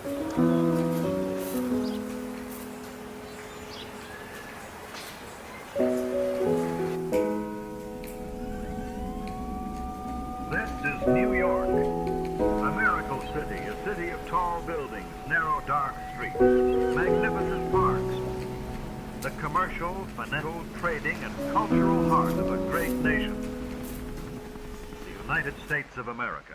This is New York, a miracle city, a city of tall buildings, narrow, dark streets, magnificent parks, the commercial, financial, trading, and cultural heart of a great nation, the United States of America.